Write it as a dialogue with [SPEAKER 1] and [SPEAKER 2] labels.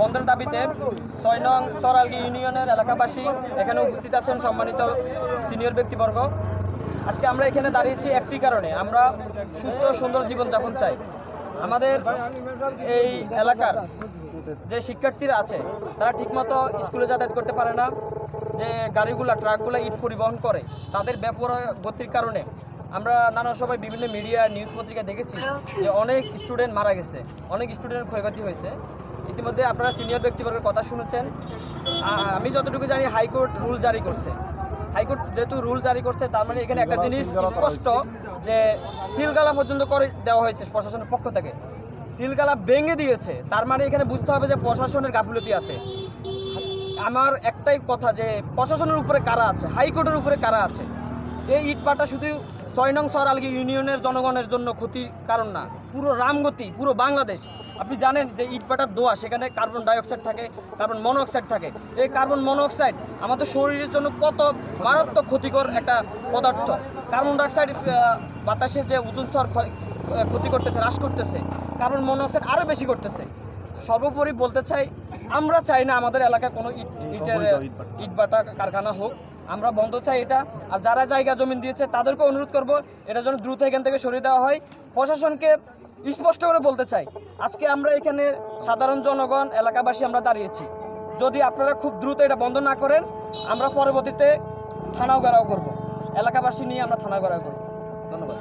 [SPEAKER 1] বন্ধের দাবিতে ৬ নং সরালগি ইউনিয়নের এলাকাবাসী এখানে উপস্থিত আছেন, সম্মানিত সিনিয়র ব্যক্তিবর্গ। আজকে আমরা এখানে দাঁড়িয়েছি একটি কারণে, আমরা সুস্থ সুন্দর জীবনযাপন চাই। আমাদের এই এলাকার যে শিক্ষার্থীরা আছে তারা ঠিকমতো স্কুলে যাতায়াত করতে পারে না। যে গাড়িগুলা ট্রাকগুলো ইট পরিবহন করে তাদের বেপরোয়া গতির কারণে আমরা নানা সময় বিভিন্ন মিডিয়া নিউজ পত্রিকা দেখেছি যে অনেক স্টুডেন্ট মারা গেছে, অনেক স্টুডেন্টের ক্ষয়ক্ষতি হয়েছে। ইতিমধ্যে আপনারা সিনিয়র ব্যক্তিবর্গের কথা শুনেছেন। আমি যতটুকু জানি হাইকোর্ট রুল জারি করছে। হাইকোর্ট যেহেতু রুল জারি করছে তার মানে এখানে একটা জিনিস স্পষ্ট যে সিলগালা পর্যন্ত করে দেওয়া হয়েছে প্রশাসনের পক্ষ থেকে, সিলগালা ভেঙে দিয়েছে। তার মানে এখানে বুঝতে হবে যে প্রশাসনের গাফিলতি আছে। আমার একটাই কথা যে প্রশাসনের উপরে কারা আছে, হাইকোর্টের উপরে কারা আছে। এই ইটপাটা শুধু ৬ নং সরালগি ইউনিয়নের জনগণের জন্য ক্ষতির কারণ না, পুরো রামগতি, পুরো বাংলাদেশ। আপনি জানেন যে ইটপাটার দোয়া, সেখানে কার্বন ডাইঅক্সাইড থাকে, কার্বন মনোঅক্সাইড থাকে। এই কার্বন মনোঅক্সাইড আমাদের শরীরের জন্য কত মারাত্মক ক্ষতিকর একটা পদার্থ। কার্বন ডাইঅক্সাইড বাতাসে যে ওজোন স্তর ক্ষতি করতেছে, হ্রাস করতেছে, কার্বন মনোঅক্সাইড আরও বেশি করতেছে। সর্বোপরি বলতে চাই, আমরা চাই না আমাদের এলাকায় কোনো ইটভাটা কারখানা হোক, আমরা বন্ধ চাই এটা। আর যারা জায়গা জমিন দিয়েছে তাদেরকে অনুরোধ করব এটা যেন দ্রুত এখান থেকে সরিয়ে দেওয়া হয়। প্রশাসনকে স্পষ্ট করে বলতে চাই, আজকে আমরা এখানে সাধারণ জনগণ এলাকাবাসী আমরা দাঁড়িয়েছি, যদি আপনারা খুব দ্রুত এটা বন্ধ না করেন আমরা পরবর্তীতে থানাও ঘেরাও করব, এলাকাবাসী নিয়ে আমরা থানা ঘেরাও করব। ধন্যবাদ।